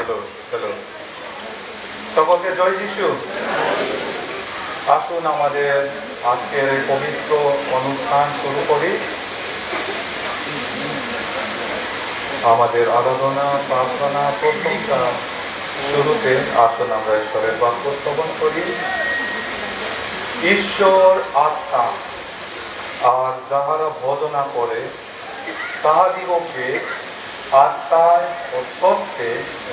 Hello hello সকলকে জয় যিশু। আসুন আমাদের আজকের এই পবিত্র অনুষ্ঠান শুরু করি। আমাদের আরাধনা, প্রার্থনা, প্রশংসা শুরুতে আসুন আমরা ঈশ্বরের বাক্য শ্রবণ করি। ঈশ্বর আত্মা, আর যাহারা ভজনা করে তাহাদিগকে আত্মায় ও সত্যে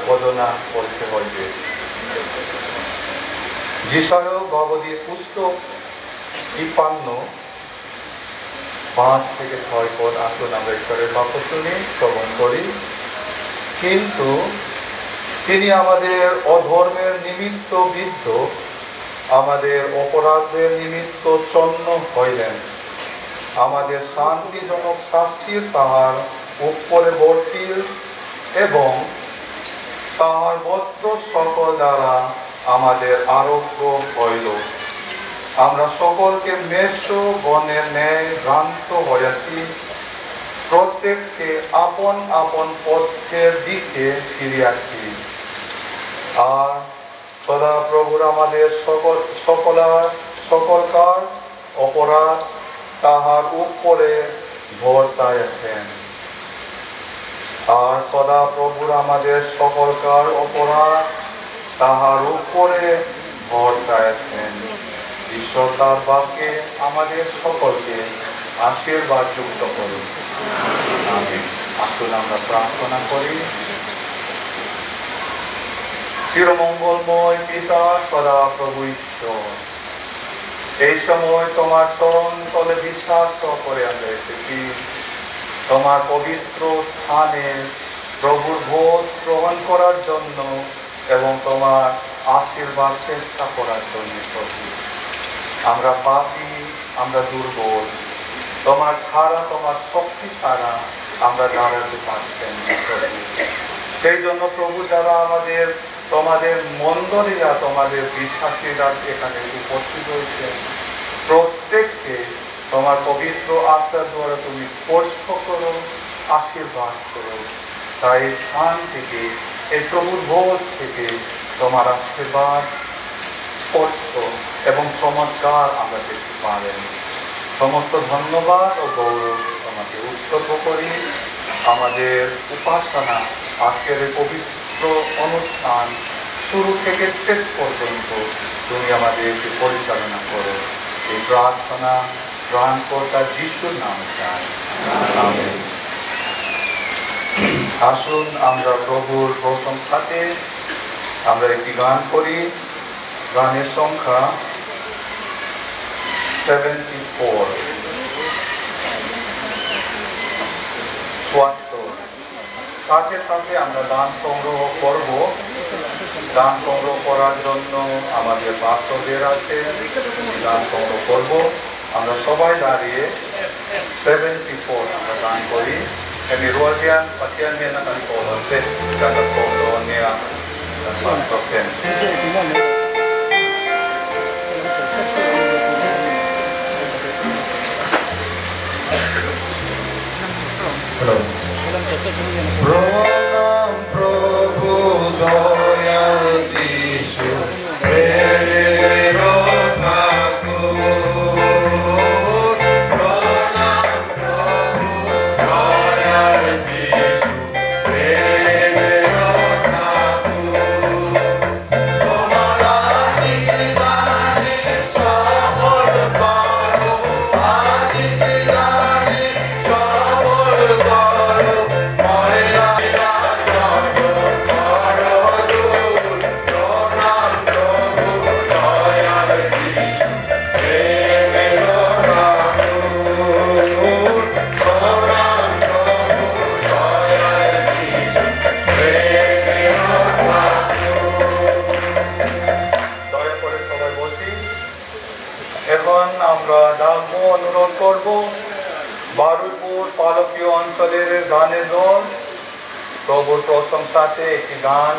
ভজনা করতে হইবে। যিশায়া ভগবতীর পুস্তক ৫-৬ পদ। আসুন আমরা ঈশ্বরের বাক্য শুনি, শ্রবণ করি। কিন্তু তিনি আমাদের অধর্মের নিমিত্ত বিদ্ধ, আমাদের অপরাধের নিমিত্ত চন্ন হইলেন। আমাদের শান্তিজনক শাস্তির তাহার উপরে বর্তিল, এবং তাহার বদ্ধ সকল দ্বারা আমাদের আরোগ্য হইল। আমরা সকলকে মেষ বনের ন্যায় ভ্রান্ত হইয়াছি, প্রত্যেককে আপন আপন পথের দিকে ফিরিয়াছি। আর সদা প্রভুর আমাদের সকলকার অপরাধ তাহার উপরে বর্তাইয়াছেন। আর সদা প্রভুর আমাদের সকলকার অপরাধ তাহার উপরে বর্তাইয়াছেন। ঈশ্বর তার বাক্যে আমাদের সকলকে আশীর্বাদ যুক্ত করুন। আমিন। আসুন আমরা প্রার্থনা করি। চিরমঙ্গলময় পিতা সদা প্রভু ঈশ্বর, এই সময় তোমার চরণ তলে বিশ্বাস করে আমরা এসেছি তোমার পবিত্র স্থানে প্রভুর ভোজ গ্রহণ করার জন্য এবং তোমার আশীর্বাদ চেষ্টা করার জন্য। প্রভু, আমরা পাপী, আমরা দুর্বল, তোমার ছাড়া, তোমার শক্তি ছাড়া আমরা দাঁড়াতে পারছেন। সেই জন্য প্রভু, যারা তোমাদের মন্দিরা, তোমাদের বিশ্বাসীরা এখানে উপস্থিত হয়েছে, প্রত্যেককে তোমার পবিত্র আত্মার দ্বারা তুমি স্পর্শ করো, আশীর্বাদ করো। তাই স্থান থেকে, এই প্রভুর ভোজ থেকে তোমার আশীর্বাদ, স্পর্শ এবং চমৎকার আমরা দেখতে পারেন। সমস্ত ধন্যবাদ ও গৌরব তোমাকে উৎসর্গ করি। আমাদের উপাসনা, আজকের এই পবিত্র অনুষ্ঠান শুরু থেকে শেষ পর্যন্ত তুমি আমাদেরকে পরিচালনা করো। এই প্রার্থনা ত্রাণকর্তা যিশুর নামে চাই, আমেন। আসুন আমরা প্রভুর প্রশংসাতে আমরা একটি গান করি। গানের সংখ্যা 74, 74। সাথে সাথে আমরা গান সংগ্রহ করব। গান সংগ্রহ করার জন্য আমাদের পাত্রদের আছে, গান সংগ্রহ করব। আমরা সবাই দাঁড়িয়ে 74 আমরা গান করি। Kami ruwagan patian niya na kanipolante, kakakolo niya ang pastoken. Hello. Pranam Prabhu Dayal Jishu Prero Thakur. Pranam Prabhu Dayal Jishu Prero Thakur. Tomar आशीष दाने सबल करो, आशीष दाने सबल करो, मरेला অনুরোধ করব বারুইপুর পালকীয় অঞ্চলের গানের দল প্রভুর প্রশংসাতে একটি গান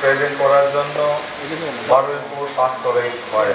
প্রেজেন্ট করার জন্য বারুইপুর পাঁচশোরের ঘরে।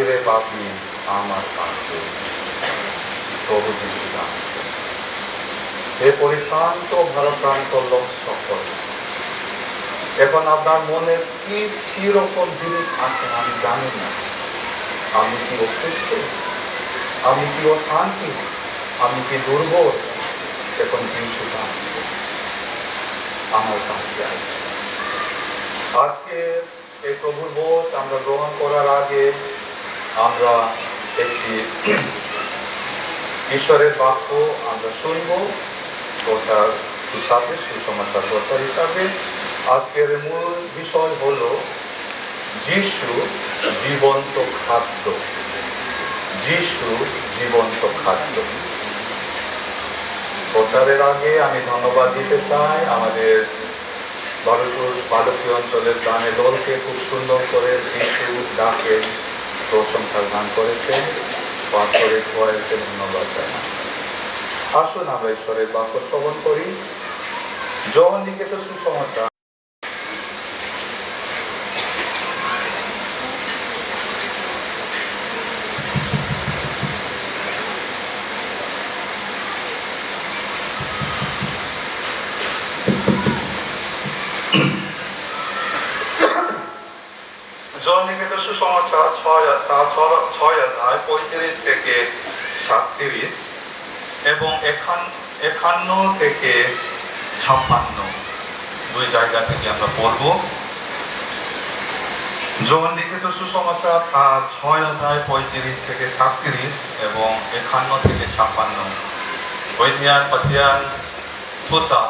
বাহিরে পাপি আমার কাছে প্রভু যিশু আসছে। হে পরিশান্ত ভারাক্রান্ত লোক সকল, এখন আপনার মনে কি রকম জিনিস আছে আমি জানি না। আমি কি অসুস্থ, আমি কি অশান্তি, আমি কি দুর্বল, এখন যিশু আসছে, আমার কাছে আসছে। আজকে এই প্রভুর ভোজ আমরা গ্রহণ করার আগে আমরা একটি ঈশ্বরের বাক্য আমরা শুনব প্রচার হিসাবে, সুসমাচার প্রচার হিসাবে। আজকের মূল বিষয় হলো যিশু জীবন্ত খাদ্য। যিশু জীবন্ত খাদ্য। প্রচারের আগে আমি ধন্যবাদ দিতে চাই আমাদের বারুইপুর পালকি অঞ্চলের গানের দলকে, খুব সুন্দর করে যিশু ডাকে প্রশংসার গান করেছেন। পাথরের ভয়েরকে ধন্যবাদ জানাই। আসুন আমরা ঈশ্বরের বাক্য শ্রবণ করি। যোহন লিখিত সুসমাচার সুসমাচার 6 অধ্যায় 35 থেকে 37 এবং 51 থেকে 56 দুই জায়গা থেকে আমরা পড়ব। যোহন লিখিত সুসমাচার 6 অধ্যায় 35 থেকে 37 এবং 51 থেকে 56. Weithian Pathian Thucha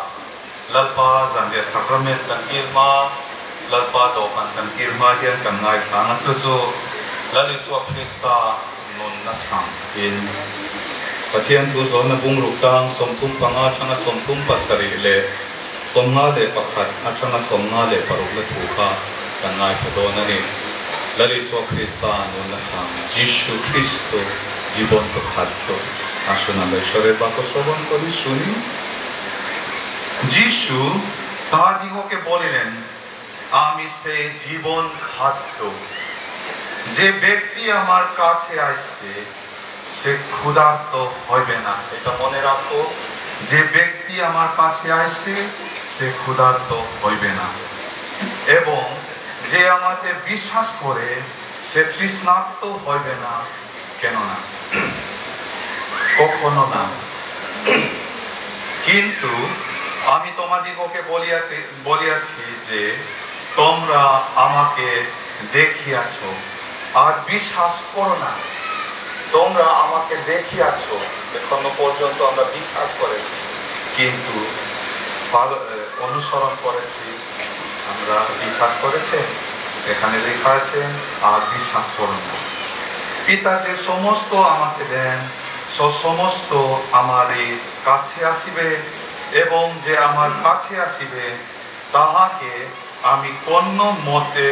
Lalpa Zandia Sacrament kan Irma Lalpa Dokan kan Irma Hian kan Ngai Thang Chu Lali Suak Krista Nun Na Chang In Pathian Thu Zon Na Bung Ruk Chang Somthum Panga Thanga Somthum Pasari Le Somna Le Pakhat Athanga Somna Le Paruk Le Thuka kan Ngai Thadona Ni Lali Suak Krista Nun Na Chang Jishu Kristo জীবন্ত খাদ্য। আসুন আমরা ঈশ্বরের বাক্য শ্রবণ করি, শুনি। যিশু তাহাদিগকে বলিলেন, আমি সেই জীবন খাদ্য। যে ব্যক্তি আমার কাছে আসছে সে ক্ষুধার্ত হইবে না। এটা মনে রাখো, যে ব্যক্তি আমার কাছে আসছে সে ক্ষুধার্ত হইবে না, এবং যে আমাকে বিশ্বাস করে সে তৃষ্ণার্ত হইবে না। কেননা কখনো না। কিন্তু আমি তোমাদিগকে বলিয়াছি যে তোমরা আমাকে দেখিয়াছ আর বিশ্বাস করো না। তোমরা আমাকে দেখিয়াছ, এখনো পর্যন্ত আমরা বিশ্বাস করেছি, কিন্তু অনুসরণ করেছি, আমরা বিশ্বাস করেছি। এখানে লেখা আছে আর বিশ্বাস করো না। পিতা যে সমস্ত আমাকে দেন সমস্ত আমারই কাছে আসিবে, এবং যে আমার কাছে আসিবে তাহাকে আমি কোন মতে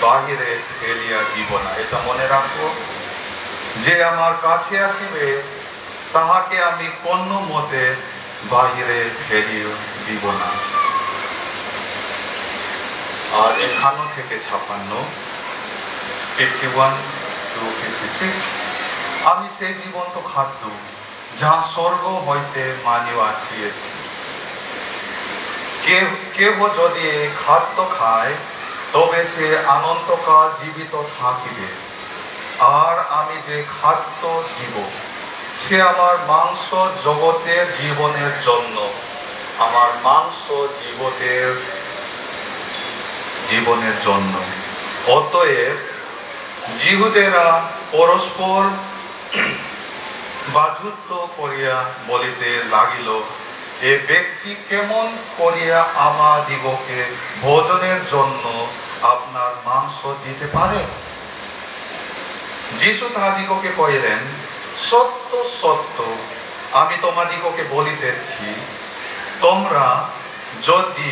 বাহিরে ফেলিয়া দিব না। এটা মনে রাখো, যে আমার কাছে আসিবে তাহাকে আমি কোন মতে বাহিরে ফেলিয়া দিব না। আর 51 থেকে 56, 51 to 56, আমি সেই জীবন্ত খাদ্য যাহা স্বর্গ হইতে মানিয়া আসিয়াছি। কেহ যদি এই খাদ্য খায় তবে সে অনন্তকাল জীবিত থাকিবে। আর আমি যে খাদ্য দিব সে আমার মাংস জগতের জীবনের জন্য, আমার মাংস জীবনের জন্য। অতএব জিহুদেরা পরস্পর বাজুত্ব করিয়া বলিতে লাগিল, এ ব্যক্তি কেমন করিয়া আমাদিগকে ভোজনের জন্য আপনার মাংস দিতে পারে? যিশু তাহাদিগকে কহিলেন, সত্য সত্য আমি তোমাদিগকে বলিতেছি, তোমরা যদি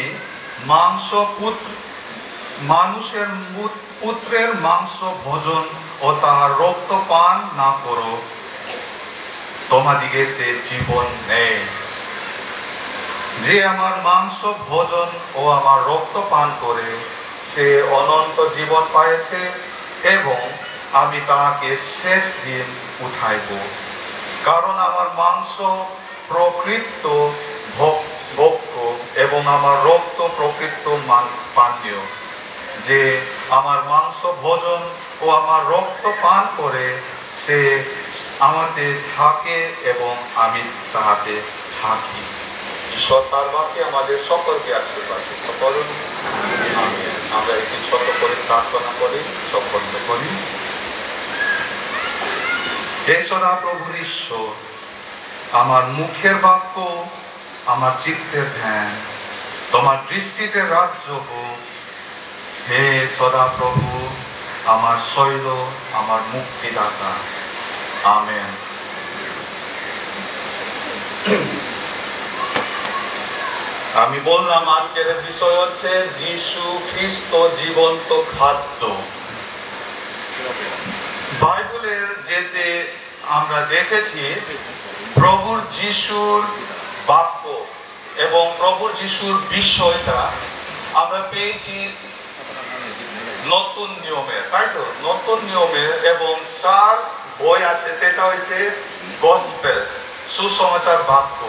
মানুষের পুত্রের মাংস ভোজন ও তাহার রক্ত পান না করো, তোমাদিগেতে জীবন নেই। যে আমার মাংস ভোজন ও আমার রক্ত পান করে সে অনন্ত জীবন পাইছে, এবং আমি তাহাকে শেষ দিন উঠাইব, কারণ আমার মাংস প্রকৃত ভক্ত এবং আমার রক্ত প্রকৃত পানীয়। যে আমার মাংস ভোজন ও আমার রক্ত পান করে সে আমাতে থাকে এবং আমি তাহাতে থাকি। ঈশ্বর তার বাক্যে আমাদের সকলকে আশীর্বাদ করুন। আমরা একটি ছোট করে প্রার্থনা করি, সম্পন্ন করি। হে সদা প্রভুর ঈশ্বর, আমার মুখের বাক্য, আমার চিত্তের ধ্যান তোমার দৃষ্টিতে রাজ্য হোক। হে সদা প্রভু, আমার শৈল, আমার মুক্তিদাতা। আমেন। আমি বললাম আজকের বিষয় হচ্ছে যীশু খ্রিস্ট জীবন্ত খাদ্য। বাইবেলের যেতে আমরা দেখেছি প্রভুর যিশুর বাক্য এবং প্রভুর যিশুর বিষয়টা আমরা পেয়েছি নতুন নিয়মের, তাই তো? নতুন নিয়মের এবং 4 বই আছে, সেটা হচ্ছে গসপেল, সুসমাচার বাক্য।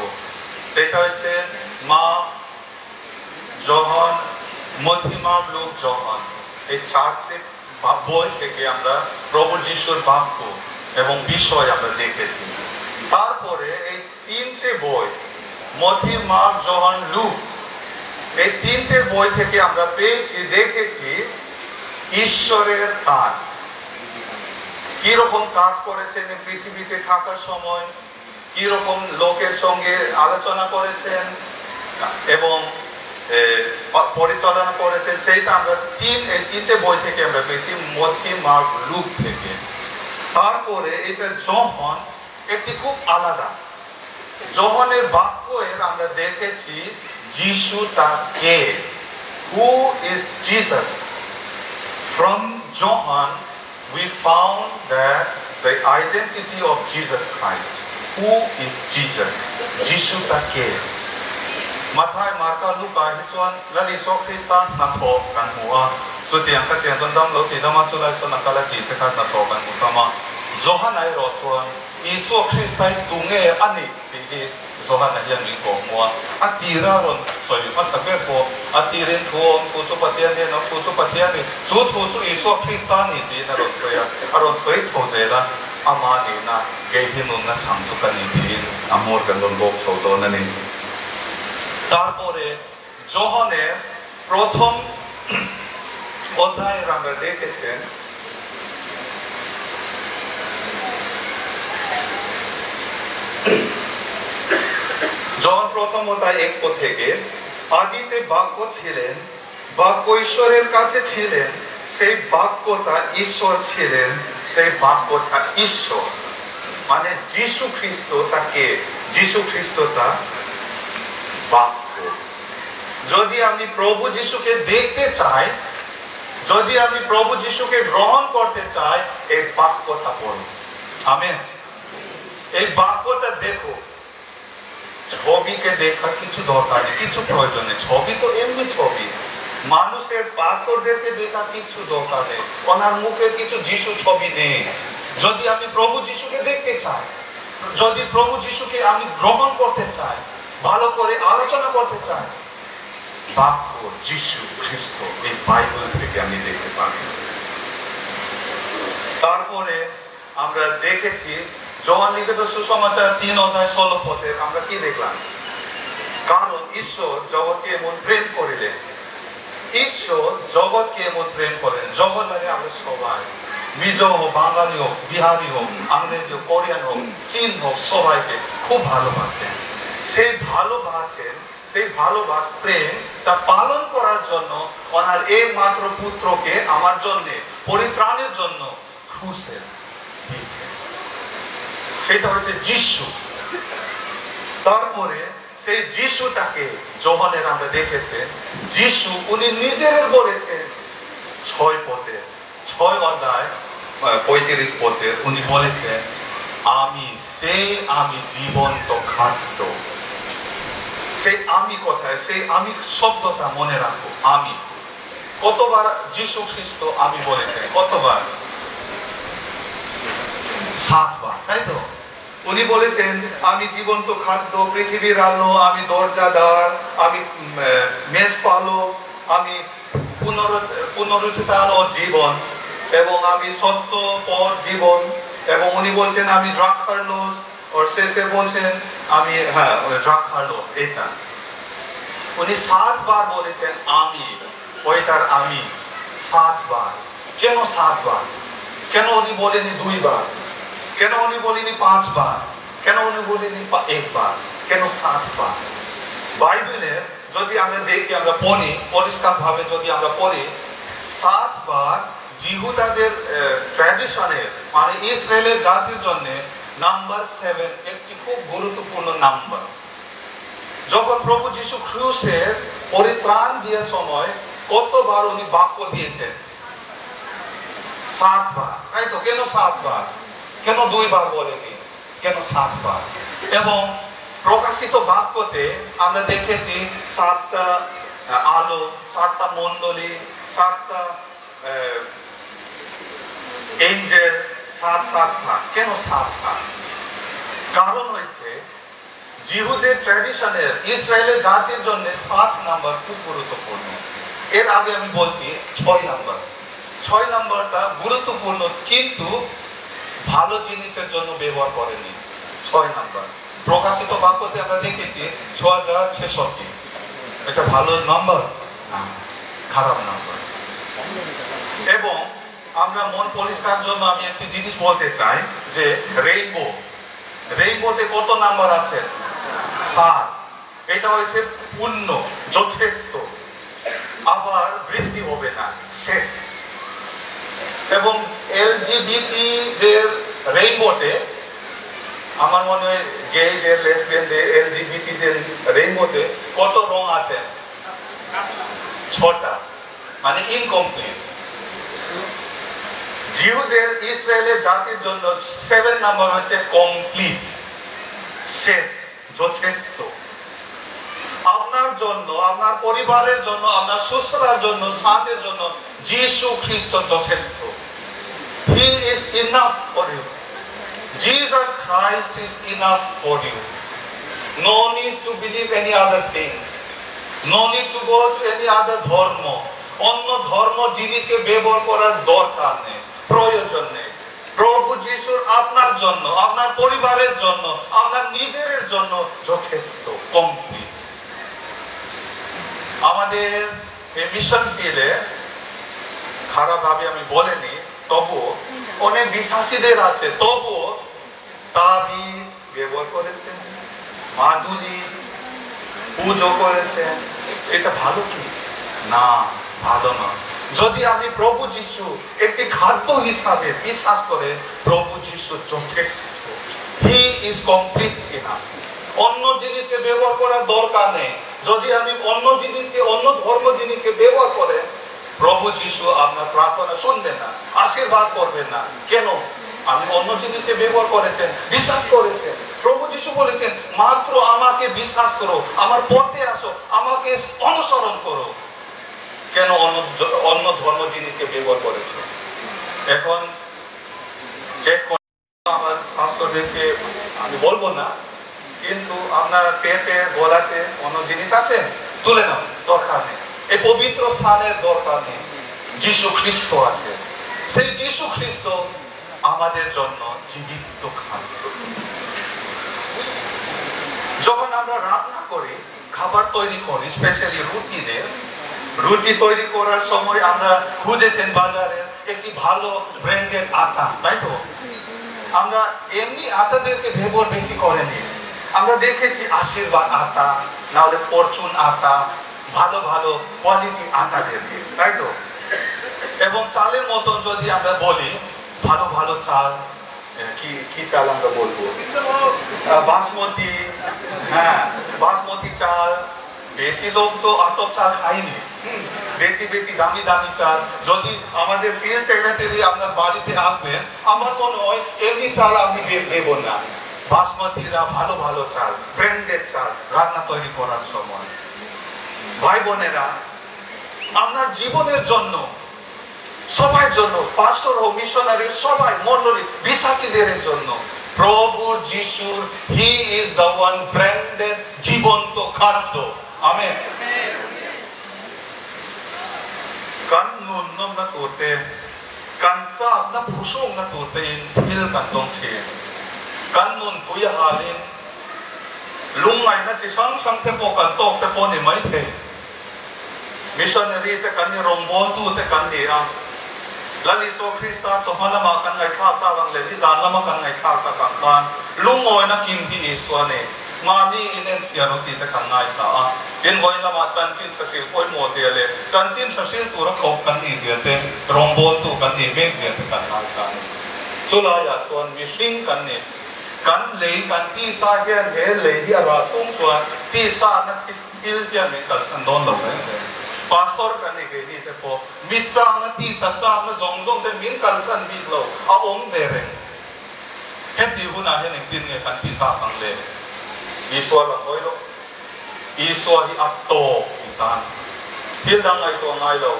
সেটা হচ্ছে মার্ক, যোহন, মথি, মার্ক, লুক, যোহন। এই 4টে বই থেকে আমরা প্রভু যিশুর বাক্য এবং বিষয় আমরা দেখেছি। তারপরে এই 3টে বই, মথি, মার্ক, যোহন, লুক, এই 3টে বই থেকে আমরা পেয়েছি, দেখেছি ঈশ্বরের কাজ, কিরকম কাজ করেছেন পৃথিবীতে থাকার সময়, কিরকম লোকের সঙ্গে আলোচনা করেছেন এবং পরিচালনা করেছেন, সেইটা আমরা 3টে বই থেকে আমরা পেয়েছি, মথি, মার্ক, লুক থেকে। তারপরে এটা যোহন একটি খুব আলাদা। যোহনের বাক্য আমরা দেখেছি যিশু তা কে, who is Jesus. From John we found that the identity of Jesus Christ. Who is Jesus? যিশু তা কে? Matthew, Mark, Luke, ที่ชวนและลิโซคริสตันนักโทกันหัวสุดเตียงสักเตียงจนดำเราตีดำมาจุลัยชวนนักการตีไปกันนักโทกันหัวมาโจฮันไอรอชวนอิโซคริสตันตุงเออันนี้ปีโจฮันไอยังมีของมัวอัตีระรอนสวยมาสักเบบอัตีเรนทูจุปฏิญาณนะทูจุปฏิญาณจุอิโซคริสตันนี่ดีนะรอนสวยอารอนสวยโชเจละอามานีนะเกหินุนนะช่างจุกันนี่ดีอามอร์กันลนโลกโชว์ตัวนั่นเองতারপরে যোহনের প্রথম অধ্যায়ে আমরা দেখেছেন যোহন প্রথম অধ্যায় 1 পদ থেকে, আদিতে বাক্য ছিলেন, বাক্য ঈশ্বরের কাছে ছিলেন, সেই বাক্যটা ঈশ্বর ছিলেন, সেই বাক্যটা ঈশ্বর। মানে যিশু খ্রিস্ট তাকে, যিশু খ্রিস্ট তা বাক্য। যদি আমি প্রভু যিশুকে দেখতে চাই, যদি আমি প্রভু যিশুকে গ্রহণ করতে চাই, এই বাক্যটা পড়ো। আমেন। এই বাক্যটা দেখো। ছবিকে দেখার কিছু দরকার নেই, কিছু প্রয়োজন নেই। ছবি তো এমনি ছবি, মানুষের পাথরদেরকে দেখার কিছু দরকার নেই, ওনার মুখের কিছু যিশু ছবি নেই। যদি আমি প্রভু যিশুকে দেখতে চাই, যদি প্রভু যিশুকে আমি গ্রহণ করতে চাই, ভালো করে আলোচনা করতে চাই, বাক্য যিশু খ্রিস্ট এই বাইবেল থেকে আমি দেখতে পারি। তারপরে আমরা দেখেছি যোহন লিখিত সুসমাচার 3 অধ্যায় 16 পদে আমরা কি দেখলাম? কারণ ঈশ্বর জগৎকে এমন প্রেম করিলেন, ঈশ্বর জগৎকে এমন প্রেম করেন, জগৎ মানে আমরা সবাই, মিজো হোক, বাঙালি হোক, বিহারি হোক, ইংরেজি হোক, কোরিয়ান হোক, চীন হোক, সবাইকে খুব ভালোবাসেন। সেই ভালোবাসেন, সেই ভালোবাস প্রেম তা পালন করার জন্য ওনার একমাত্র পুত্রকে আমার জন্য পরিত্রাণের জন্য ক্রুশে দিয়েছেন। সেটা হচ্ছে যিশু। তারপরে সেই যিশুটাকে যোহনের আমরা দেখেছি, যিশু উনি নিজের বলেছেন 6 পদে, 6 অধ্যায় 35 পদে উনি বলেছেন, আমি জীবন্ত খাদ্য। সেই আমি কথায়, সেই আমি শব্দটা মনে রাখো। আমি কতবার যিশু খ্রিস্ট আমি বলেছেন, কতবার? 7বার, তাই তো? উনি বলেছেন আমি জীবন্ত খাদ্য, পৃথিবীর আলো, আমি দরজাদার, আমি মেষপালক, আমি পুনরুত্থান ও জীবন, এবং আমি সত্য, পথ, জীবন। এবং উনি বলছেন আমি দ্রাক্ষার রস, ও শেষে বলছেন আমি দ্রাক্ষার রস। এটা উনি 7বার বলেছেন আমি, ওইটার আমি 7বার। কেন 7বার? কেন উনি বলেনি 2বার? কেন উনি বলেনি 5বার? কেন উনি বলেনি 1বার? কেন 7বার? বাইবেলের যদি আমরা দেখি, আমরা পড়ি পরিষ্কারভাবে, যদি আমরা পড়ি 7বার জিহুদাদের ট্র্যাডিশনের, মানে ইসরায়েলের জাতির জন্য নাম্বার 7 একটি খুব গুরুত্বপূর্ণ নাম্বার। যখন প্রভু যীশু খ্রিস্টের পরিত্রাণ দেওয়ার সময় কতবার উনি বাক্য দিয়েছেন? 7বার, তাই তো? কেন 7বার? কেন 2বার বলেনি? কেন 7বার? এবং প্রকাশিত বাক্যতে আমরা দেখেছি 7টা আলো, 7টা মণ্ডলী, 7টা এঞ্জেল, 7 কেন 7? কারণ হয়েছে জিহুদের ট্র্যাডিশনের, ইসরায়েলের জাতির জন্য 7 নাম্বার খুব গুরুত্বপূর্ণ। এর আগে আমি বলছি 6 নাম্বার। 6 নাম্বারটা গুরুত্বপূর্ণ, কিন্তু ভালো জিনিসের জন্য ব্যবহার করেনি। 6 নাম্বার প্রকাশিত বাক্যতে আমরা দেখেছি 6066। এটা ভালো নাম্বার না, খারাপ নাম্বার। এবং আমরা মন পরিষ্কার জন্য আমি একটি জিনিস বলতে চাই যে রেইনবোতে কত নাম্বার আছে? 7। এটা হয়েছে পূর্ণ, যথেষ্ট। আবার বৃষ্টি হবে না, শেষ। এবং এলজিবিটি দের রেইনবোতে, আমার মনে হয় গেইদের, লেসবিয়ানদের, এলজিবিটি দের রেইনবোতে কত রং আছে? 6টা, মানে ইনকমপ্লিট। জিহুদের, ইসরায়েলের জাতির জন্য 7 নাম্বার হচ্ছে কমপ্লিট, শেষ, যথেষ্ট। আপনার জন্য, আপনার পরিবারের জন্য, আপনার সুস্থতার জন্য, শান্তির জন্য যীশু খ্রিস্ট যথেষ্ট। He is enough for you. Jesus Christ is enough for you. No need to believe any other things. No need to go to any other ধর্ম। অন্য ধর্ম জিনিসকে ব্যবহার করার দরকার নেই, প্রয়োজন নেই। প্রভু যিশুর আপনার জন্য, আপনার পরিবারের জন্য, আপনার নিজের জন্য যথেষ্ট, কমপ্লিট। আমাদের এই মিশন ফিল্ডে খারাপভাবে আমি বলিনি, তবুও অনেক বিশ্বাসীদের আছে, তবুও তাবিজ ব্যবহার করেছেন, মাদুলি পুজো করেছেন। সেটা ভালো কি? না, ভালো নয়। যদি আপনি প্রভু যিশু একটি খাদ্য হিসাবে বিশ্বাস করে, প্রভু যিশু যথেষ্ট, হি ইজ কমপ্লিট ইনাফ। অন্য জিনিসকে ব্যবহার করার দরকার নেই। যদি আমি অন্য জিনিসকে, অন্য ধর্ম জিনিসকে ব্যবহার করে, প্রভু যিশু আপনার প্রার্থনা শুনবেন না, আশীর্বাদ করবেন না। কেন? আমি অন্য জিনিসকে ব্যবহার করেছেন, বিশ্বাস করেছেন। প্রভু যিশু বলেছেন মাত্র আমাকে বিশ্বাস করো, আমার পথে আসো, আমাকে অনুসরণ করো। কেন অন্য ধর্ম জিনিসকে ব্যবহার করেছে? এখন চেক করে, আমার পাস্টরদেরকে আমি বলবো না, কিন্তু আপনার পেটে, গলাতে অন্য জিনিস আছে, তুলে নাও, দরকার নেই। এই পবিত্র স্থানের দরকার নেই। যীশু খ্রিস্ট আছে, সেই যীশু খ্রিস্ট আমাদের জন্য জীবিত খাদ্য। যখন আমরা রান্না করি, খাবার তৈরি করি, স্পেশালি রুটি তৈরি করার সময় আমরা খুঁজেছেন বাজারে একটি ভালো ব্র্যান্ডের আটা, তাই তো? আমরা এমনি আটাদেরকে ব্যবহার বেশি করেনি। আমরা দেখেছি আশীর্বাদ আটা, না হলে ফরচুন আটা, ভালো ভালো কোয়ালিটি আটাদেরকে, তাই তো? এবং চালের মতন যদি আমরা বলি, ভালো ভালো চাল, কি চাল আমরা বলবো? বাসমতি, হ্যাঁ, বাসমতি চাল। বেশি লোক তো আটক চাল খাইনি, বেশি দামি চাল। যদি আমাদের ফিল্ড সেক্রেটারি আপনার বাড়িতে আসবেন, আমার মনে হয় এমনি চাল আপনি নেব না। বাসমতিরা ভালো ভালো চাল, ব্র্যান্ডেড চাল রান্না তৈরি করার সময়। ভাই বোনেরা, আপনার জীবনের জন্য সবার জন্য, পাস্টর ও মিশনারি সবাই মণ্ডলী বিশ্বাসীদের জন্য প্রভু যিশুর he is the one branded জীবন্ত খাদ্য। Amen. kan nun nom na turte kan sa na phusung na turte in thil kan song the kan nun puya halin lungai na chi sang sang te po kan tok te po ni mai the missionary te kan ni rombol tu te kan ni a lali so krista so hala ma kan ngai thak ta wang le ni zan ma kan ngai thak ta kan khan lungoi na kim hi iswa ne mani inen fiano ti te kan ngai sa a in voi lama chanchin thasil poi mo jele chanchin thasil tu ra khop kan ni jelte rombol tu kan ni mek jelte kan ngai sa chula ya chuan mi hring kan ni kan lei kan ti sa hian he lei hi ara chung chuan ti sa na thil hian mi kal san don lo le pastor kan ni ke ni te po mi chang na ti sa chang na zong zong te min kal san bi lo a om ve re heti huna he nek tin nge kan ti ta kang le iswa la hoi lo iswa hi atto itan thil dang ai to ngai lo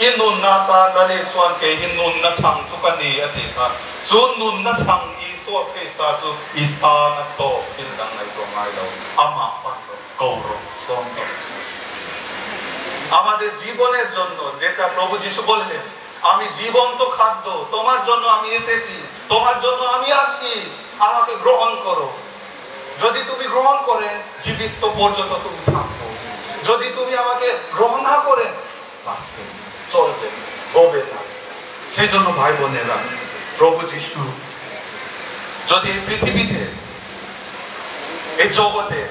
in nun na ta na le swan ke in nun na chang chu kan ni ati ka chu nun na chang iswa krista chu ita na to thil dang ai to ngai lo ama pa lo গৌর সম আমাদের জীবনের জন্য যেটা প্রভু যিশু বললেন আমি জীবন্ত খাদ্য তোমার জন্য আমি এসেছি তোমার জন্য আমি আছি আমাকে গ্রহণ করো যদি তুমি গ্রহণ করেন জীবিত পর্যন্ত তুমি থাকো যদি তুমি আমাকে গ্রহণ না করেন বাঁচবে চলবে হবে না সেই জন্য ভাই বোনেরা প্রভু যিশু যদি এই পৃথিবীতে এই জগতে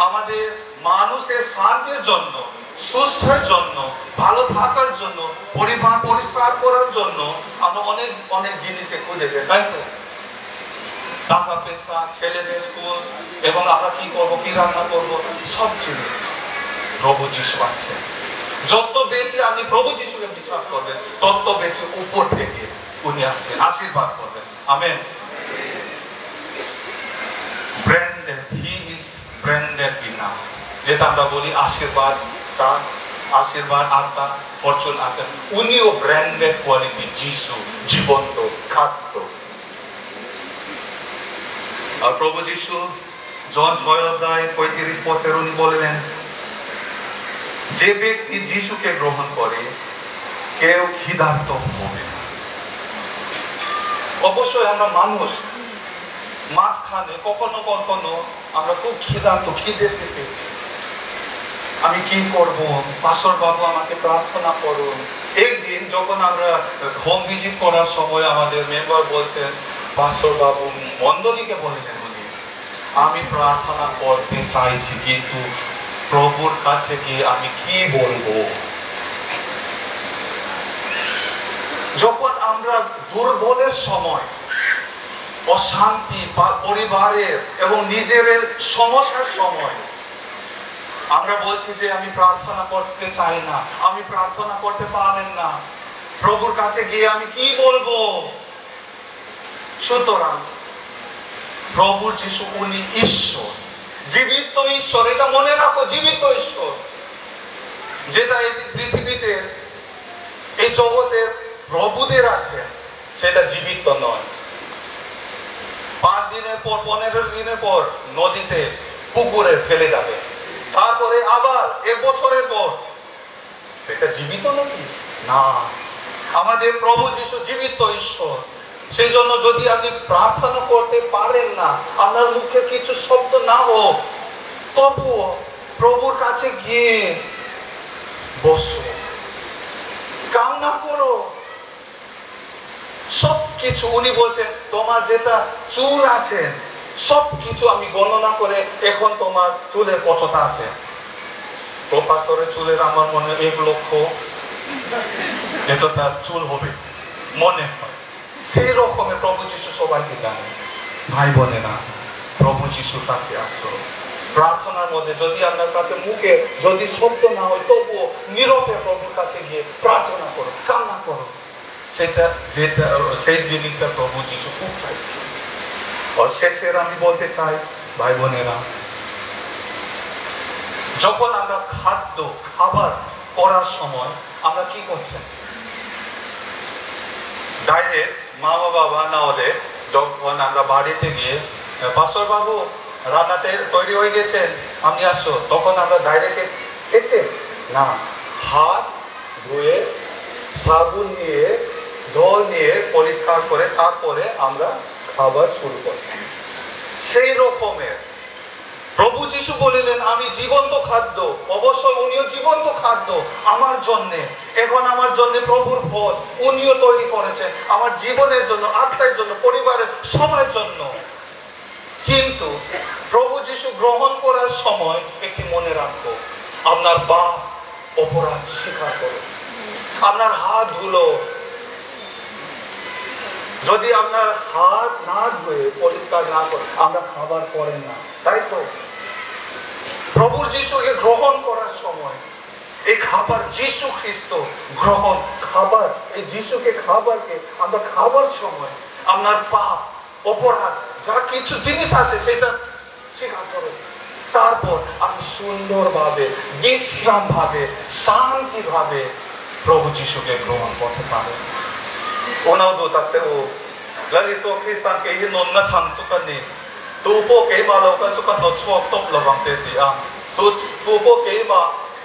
আমাদের মানুষের শান্তির জন্য সুস্থের জন্য ভালো থাকার জন্য পরিবার পরিষ্কার করার জন্য আমরা অনেক অনেক জিনিসকে খুঁজেছি তাই তো টাকা পয়সা ছেলেদের স্কুল এবং আমরা কি করবো কি রান্না করবো সব জিনিস প্রভু যিশু আছে যত বেশি আপনি প্রভু যিশুকে বিশ্বাস করবেন তত বেশি উপর থেকে উনি আসবেন আশীর্বাদ করবেন amen branded he is branded enough যেটা আমরা বলি আশীর্বাদ চান আশীর্বাদ আত্মা ফরচুন আত্মা উনিও ব্র্যান্ডেড কোয়ালিটি যিশু জীবন্ত খাদ্য আর প্রভু যিশু জন 6:35 উনি বললেন যে ব্যক্তি যিশুকে গ্রহণ করে কেউ ক্ষুধার্ত হবে না অবশ্যই আমরা মানুষ মাঝখানে কখনো কখনো আমরা খুব ক্ষুধার্ত খিদে পেয়েছি আমি কি করব পাস্টর বাবু আমাকে প্রার্থনা করুন একদিন যখন আমরা হোম ভিজিট করার সময় আমাদের মেম্বার বলছেন পাস্টর বাবু মণ্ডলীকে বললেন উনি আমি প্রার্থনা করতে চাইছি কিন্তু প্রভুর কাছে গিয়ে আমি কি বলবো যখন আমরা দুর্বলের সময় অশান্তি পরিবারের এবং নিজের সমস্যার সময় আমরা বলছি যে আমি প্রার্থনা করতে চাই না আমি প্রার্থনা করতে পারেন না প্রভুর কাছে গিয়ে আমি কি বলবো সুতরাং প্রভু যিশু উনি ঈশ্বর জীবিত ঈশ্বর এটা মনে রাখো জীবিত ঈশ্বর যেটা এই পৃথিবীতে এই জগতের প্রভুদের আছে সেটা জীবিত নয় 5 দিনের পর 15 দিনের পর নদীতে পুকুরে ফেলে যাবে তারপরে আবার 1 বছরের পর সেটা জীবিত নাকি না আমাদের প্রভু যিশু জীবিত ঈশ্বর সেই জন্য যদি আপনি প্রার্থনা করতে পারেন না আপনার মুখে কিছু শব্দ না হোক তবুও প্রভুর কাছে গিয়ে বসো কান্না করো সবকিছু উনি বলছেন তোমার যেটা চুল আছে সবকিছু আমি গণনা করে এখন তোমার চুলের কতটা আছে পাস্টরের চুলের আমার মনে 1 লক্ষ এটা তার চুল হবে মনে হয় সেই রকমের প্রভু যিশু সবাইকে জানে ভাই বোনেরা প্রভু যিশুর কাছে আসো প্রার্থনার মধ্যে যদি আপনার কাছে মুখে যদি শব্দ না হয় তবুও নীরবে প্রভুর কাছে গিয়ে প্রার্থনা করো কান্না করো সেটা যেটা সেই জিনিসটা প্রভু যিশু খুব চাইছে আর শেষের আমি বলতে চাই ভাই বোনেরা যখন আমরা খাবার করার সময় আমরা কি করছেন ডাইরেক্ট মা বাবা না হলে যখন আমরা বাড়িতে গিয়ে পাস্টর বাবু রান্নাতে তৈরি হয়ে গেছেন আপনি আসো, তখন আমরা ডাইরেক্ট খেয়েছে না, হাত ধুয়ে সাবুন নিয়ে জল নিয়ে পরিষ্কার করে তারপরে আমরা খাবার শুরু করি। সেই রকমের প্রভু যিশু বলিলেন আমি জীবন্ত খাদ্য, অবশ্যই উনিও জীবন্ত খাদ্য আমার জন্যে। এখন আমার জন্য প্রভুর ভোজ উনিও তৈরি করেছেন আমার জীবনের জন্য, আত্মার জন্য, পরিবারের সবার জন্য। কিন্তু প্রভু যিশু গ্রহণ করার সময় একটি মনে রাখো, আপনার বাপ অপরাধ স্বীকার করো, আপনার হাত ধুলো। যদি আপনার হাত না ধুয়ে পরিষ্কার না করে আমরা খাবার করেন না, তাই তো? প্রভু যিশুকে গ্রহণ করার সময় এই খাবার যিশু খ্রিস্ট গ্রহণ খাবার, এই যিশুকে খাবারকে আমরা খাবার সময় আপনার পাপ অপরাধ যা কিছু জিনিস আছে সেটা স্বীকার করো। তারপর আপনি সুন্দরভাবে বিশ্রাম ভাবে শান্তি ভাবে প্রভু যিশুকে গ্রহণ করতে পারেন। 오늘도 딱대로 라리소 크리스탄 게이 논나 장수간니 두보 게이마로 간수간 너 추억 또 러방대디야 두보 게이마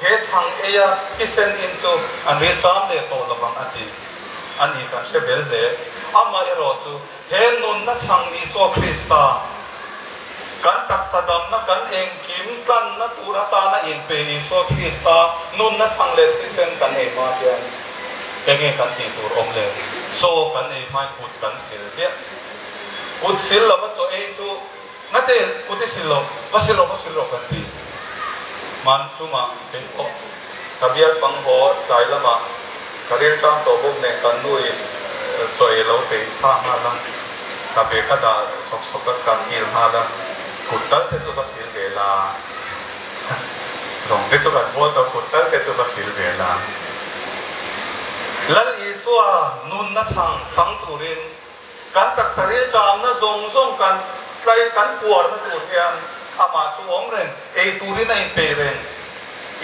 개창에야 티센 인주 안리 짬데 또 러방 아디 아니다 셰벨데 아마 에로주 해 논나 장리소 크리스타 간 딱사담나 간 앵김 간나 두라타나 인페리소 크리스타 논나 창레 티센 간 에마디안 enge kan ti tur om le so kan ei mai kut kan sil sia kut sil la ba cho ei chu ngate kut sil lo kan ti man chu ma pe o tabiar pang ho chai la ma karir tang to bom ne kan nui choi lo pe sa ma la ka be ka da sok sok ka kan il ha la kut tal te chu ba sil ve la dong te chu kan ho ta kut tal te chu ba sil ve la lal iswa nun na chang sang turin kan tak saril jam na zong zong kan tlai kan puar na tur hian ama chu om ren ei turin ai pe ren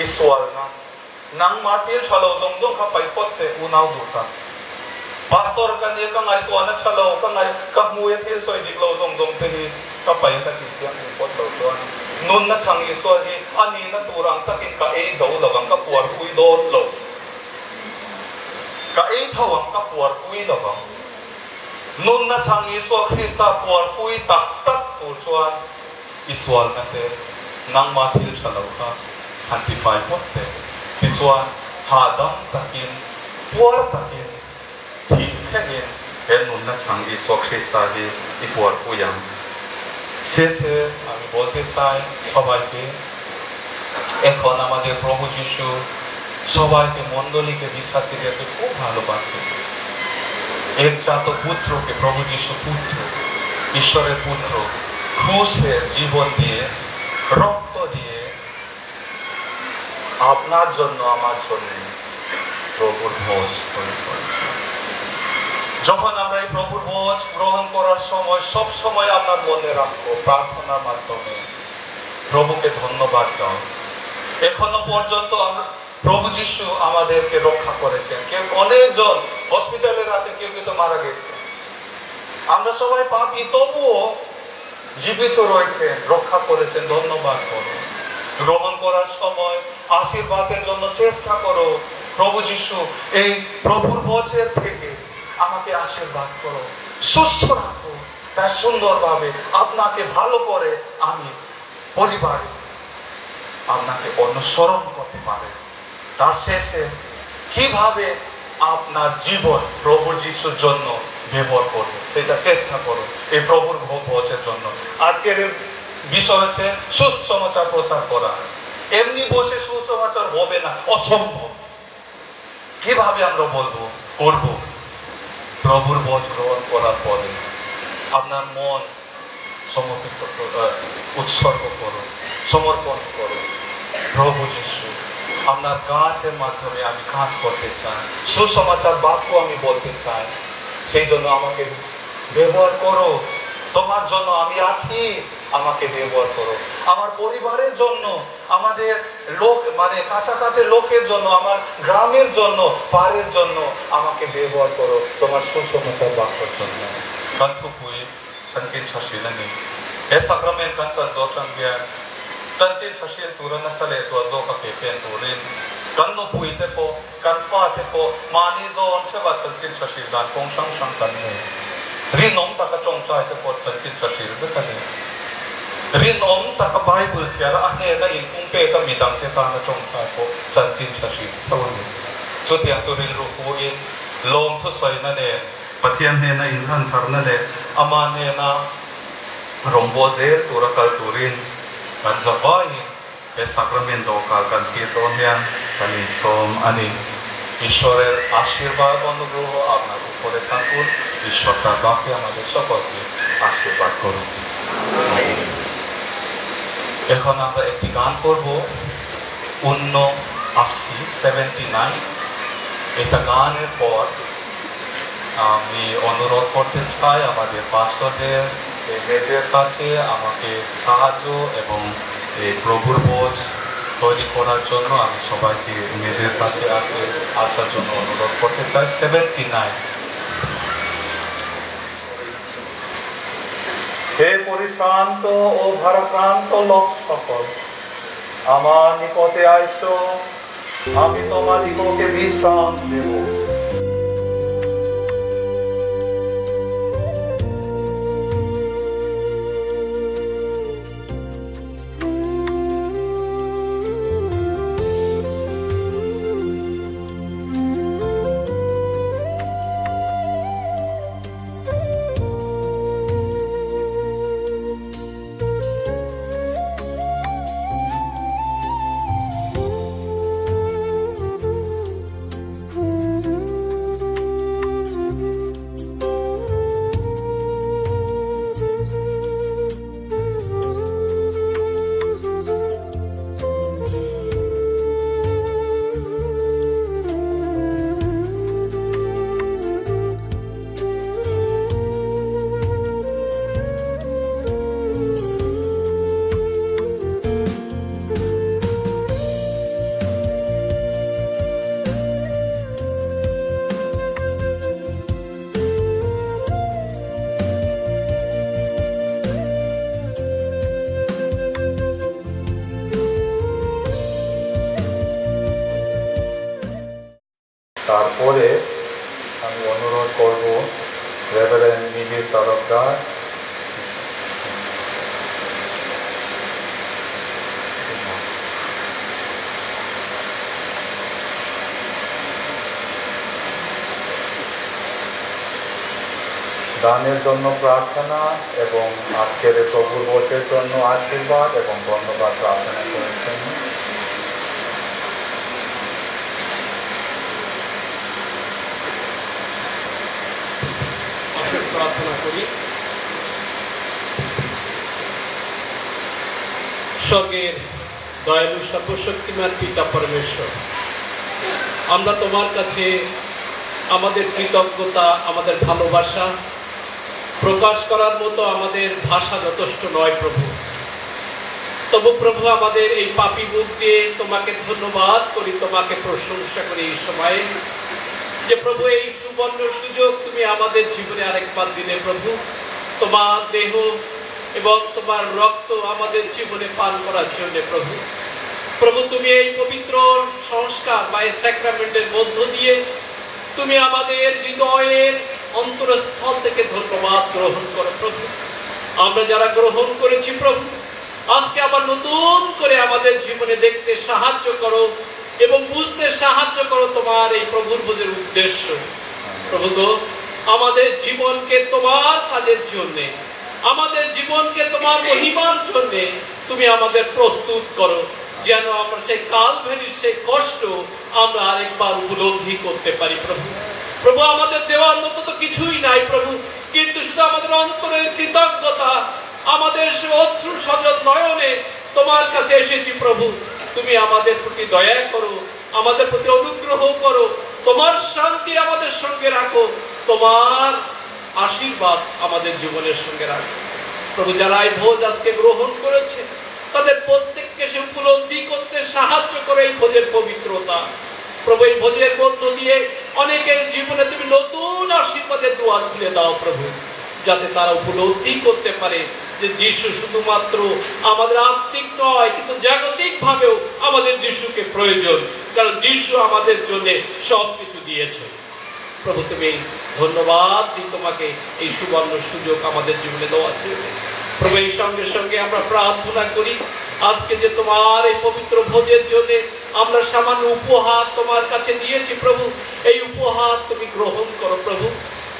iswal na nang ma thil thalo zong zong kha pai pot te unau du ta pastor kan ye ka ngai chuan na thalo ka ngai ka mu ye thil soi dik lo zong zong te hi ka pai ta ki tiang ni pot lo chuan nun na chang iswa hi ani na turang takin ka ei zo lawang ka puar pui dot lo ka ei thawang ka puar pui lawang nun na chang iswa krista puar pui tak tak tur chuan iswal na te nang ma thil thalo ka hanti fai pot te ti chuan hadam takin puar takin thi thenin hen nun na chang iswa krista hi I puar puyang শেষে আমি বলতে চাই সবাইকে এখন আমাদের প্রভু যিশু সবাইকে মণ্ডলীকে বিশ্বাসীদেরকে খুব ভালোবাসে একজাত পুত্রকে প্রভু যিশু পুত্র ঈশ্বরের পুত্র ক্রুশে জীবন দিয়ে রক্ত দিয়ে আপনার জন্য আমার জন্য প্রভুর ভোজ তৈরি করেছে যখন আমরা এই প্রভুর ভোজ গ্রহণ করার সময় সব সময় আপনার মনে রাখবো প্রার্থনার মাধ্যমে প্রভুকে ধন্যবাদ দাও এখনো পর্যন্ত আমরা প্রভু যিশু আমাদেরকে রক্ষা করেছেন কেউ অনেকজন হসপিটালের আছে কেউ কিন্তু মারা গেছে আমরা সবাই পাপী তবুও জীবিত রয়েছেন রক্ষা করেছেন ধন্যবাদ করো গ্রহণ করার সময় আশীর্বাদের জন্য চেষ্টা করো প্রভু যিশু এই প্রভুর ভোজের থেকে আমাকে আশীর্বাদ করো সুস্থ রাখো তাই সুন্দরভাবে আপনাকে ভালো করে আমি পরিবারে আপনাকে অনুসরণ করতে পারে তার শেষে কিভাবে আপনার জীবন প্রভু যিশুর জন্য ব্যবহার করবে সেটা চেষ্টা করো এই প্রভুর ভোজের জন্য আজকের বিষয় হচ্ছে সুসমাচার প্রচার করা এমনি বসে সুসমাচার হবে না অসম্ভব কিভাবে আমরা বলবো করব প্রভুর ভোজ গ্রহণ করার পরে আপনার মন সমর্পিত উৎসর্গ করো সমর্পণ করো প্রভু যিশু আপনার কাজের মাধ্যমে আমি কাজ করতে চাই সুসমাচার বাক্য আমি বলতে চাই সেই জন্য আমাকে ব্যবহার করো তোমার জন্য আমি আছি আমাকে ব্যবহার করো। আমার পরিবারের জন্য, আমাদের লোক মানে কাছাকাছি লোকের জন্য, আমার গ্রামের জন্য, পাড়ের জন্য আমাকে ব্যবহার করো তোমার সুসমাচার বাক্যের জন্য। 간투부의 전진 처신하니 에 사크라멘 간찬 조창비야 전진 처신 두르나 살에 조조가 베펜 두린 간노 부이테포 간파테포 마니존 테바 전진 처신 단 공상상 간네 린옴 타카 종자이테포 전진 처신을 베카네 린옴 타카 바이블 치아라 아네나 인풍페가 미당테타나 종자이포 전진 처신 사원네 조티앙 조릴 루부인 롬 투서이나네 Patian hena inhan tharna le aman hena rombozer turakal turin kan zavai e sakramento ka kan kirton yang kami som ani ঈশ্বরের আশীর্বাদ অনুগ্রহ আপনার উপরে থাকুন। ঈশ্বর তার বাক্যে আমাদের সকলকে আশীর্বাদ করুন। এখন আমরা একটি গান করব 79 এটা গানের পর আমি অনুরোধ করতে চাই আমাদের পাস্টরদের মেয়েদের কাছে আমাকে সাহায্য এবং এই প্রভুর বোঝ তৈরি করার জন্য আমি সবাইকে মেয়েদের কাছে আসার জন্য অনুরোধ করতে চাই। 79 হে পরিশ্রান্ত ও ভারাক্রান্ত লোক সকল, আমার নিকটে আইসো, আমি তোমাদিগকে বিশ্রাম দেব। তারপরে আমি অনুরোধ করব রেভারেন্ড মিহির তরফদার দানের জন্য প্রার্থনা এবং আজকের প্রভুর ভোজের জন্য আশীর্বাদ এবং ধন্যবাদ প্রার্থনা করেছেন। প্রার্থনা করি। স্বর্গের দয়ালু সর্বশক্তিমান পিতা পরমেশ্বর, আমরা তোমার কাছে আমাদের কৃতজ্ঞতা, আমাদের ভালোবাসা প্রকাশ করার মতো আমাদের ভাষা যথেষ্ট নয় প্রভু। তবু প্রভু আমাদের এই পাপী মুখ দিয়ে তোমাকে ধন্যবাদ করি, তোমাকে প্রশংসা করি এই সময়ে যে প্রভু এই সুবর্ণ সুযোগ তুমি আমাদের জীবনে আরেকবার দিলে প্রভু, তোমার দেহ এবং তোমার রক্ত আমাদের জীবনে পান করার জন্য প্রভু। প্রভু তুমি এই পবিত্র সংস্কার বা এই স্যাক্রামেন্টের মধ্য দিয়ে তুমি আমাদের হৃদয়ের অন্তরস্থল থেকে ধন্যবাদ গ্রহণ করো প্রভু। আমরা যারা গ্রহণ করেছি প্রভু, আজকে আবার নতুন করে আমাদের জীবনে দেখতে সাহায্য করো এবং বুঝতে সাহায্য করো তোমার এই প্রভুর ভোজের উদ্দেশ্য। প্রভু গো, আমাদের জীবনকে তোমার কাজের জন্যে, আমাদের জীবনকে তোমার মহিমার জন্যে তুমি আমাদের প্রস্তুত করো, যেন আমরা সেই কালভারির সেই কষ্ট আমরা আরেকবার উপলব্ধি করতে পারি প্রভু। প্রভু আমাদের দেওয়ার মতো তো কিছুই নাই প্রভু, কিন্তু শুধু আমাদের অন্তরের কৃতজ্ঞতা, আমাদের অশ্রু সজল নয়নে তোমার কাছে এসেছি প্রভু। তুমি আমাদের প্রতি দয়া করো, আমাদের প্রতি অনুগ্রহ করো, তোমার শান্তি আমাদের সঙ্গে রাখো, তোমার আশীর্বাদ আমাদের জীবনের সঙ্গে রাখো। প্রভু যারা এই ভোজ আজকে গ্রহণ করেছে তাদের প্রত্যেককে সে উপলব্ধি করতে সাহায্য করে এই ভোজের পবিত্রতা। প্রভু এই ভোজের মধ্য দিয়ে অনেকের জীবনে তুমি নতুন আশীর্বাদের দুয়ার খুলে দাও প্রভু, যাতে তারা উপলব্ধি করতে পারে যে যিশু শুধুমাত্র আমাদের আত্মিক নয় কিন্তু জাগতিক ভাবেও আমাদের যিশুকে প্রয়োজন, কারণ যিশু আমাদের জন্য সব কিছু দিয়েছে। প্রভু তুমি ধন্যবাদ দিই তোমাকে এই সুবর্ণ সুযোগ আমাদের জীবনে দেওয়ার জন্য। প্রভু এই সঙ্গে সঙ্গে আমরা প্রার্থনা করি আজকে যে তোমার এই পবিত্র ভোজের জন্য আমরা সামান্য উপহার তোমার কাছে দিয়েছি প্রভু, এই উপহার তুমি গ্রহণ করো প্রভু।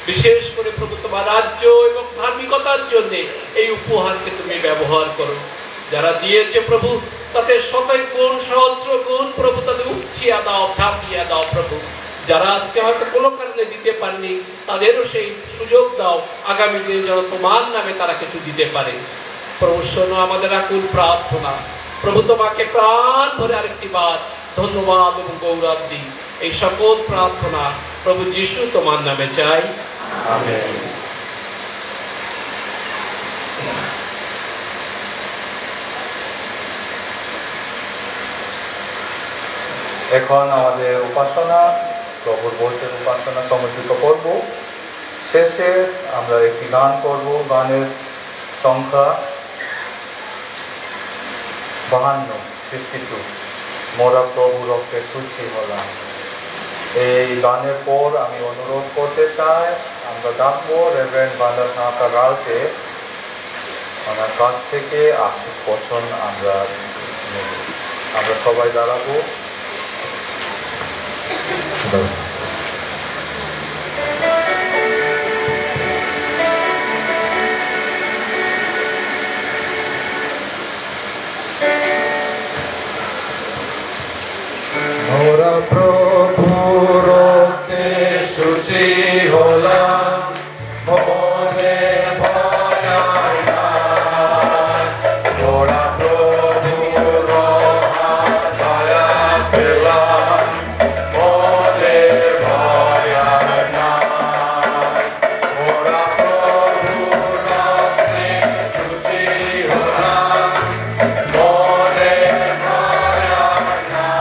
বিশেষ করে প্রভু তোমার রাজ্য এবং ধার্মিকতার জন্য এই উপহারকে তুমি ব্যবহার করো। যারা দিয়েছে প্রভু তাতে শতক গুণ সহস্র গুণ প্রভু তাদের উপচিয়া দাও, ঝাঁপিয়ে দাও প্রভু। যারা আজকে হয়তো কোনো কারণে দিতে পারেনি তাদেরও সেই সুযোগ দাও, আগামী দিনে যেন তোমার নামে তারা কিছু দিতে পারে। প্রভু শোনো আমাদের আকুল প্রার্থনা। প্রভু তোমাকে প্রাণ ভরে আরেকটি বার ধন্যবাদ এবং গৌরব দিই। এই সকল প্রার্থনা প্রভু যিশু তোমার নামে চাই, আমেন। এখন আমাদের উপাসনা, প্রভুর ভোজের উপাসনা সমর্পিত করব। শেষে আমরা একটি গান করব, গানের সংখ্যা 52, মোরা প্রভু রক্তে শুচি হলাম। এই গানের পর আমি অনুরোধ করতে চাই আমরা ডাকবো রেভারেন্ড বান্ডার নাকা গালকে, ওনার কাছ থেকে আশীষ বচন আমরা সবাই দাঁড়াবো। মোরা প্রভু রক্তে শুচি হলাম, মনে ভয় আর নাই। মোরা প্রভু রক্ষা দয়া পেলাম, মনে ভয় আর নাই। মোরা প্রভু রক্তে শুচি হলাম, মনে ভয় আর নাই।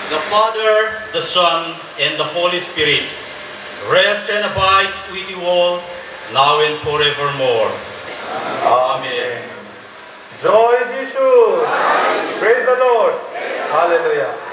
the Father, the Son, and the Holy Spirit, rest and abide with you all, now and forevermore. Amen. Joy Jesus! Praise the Lord! Hallelujah!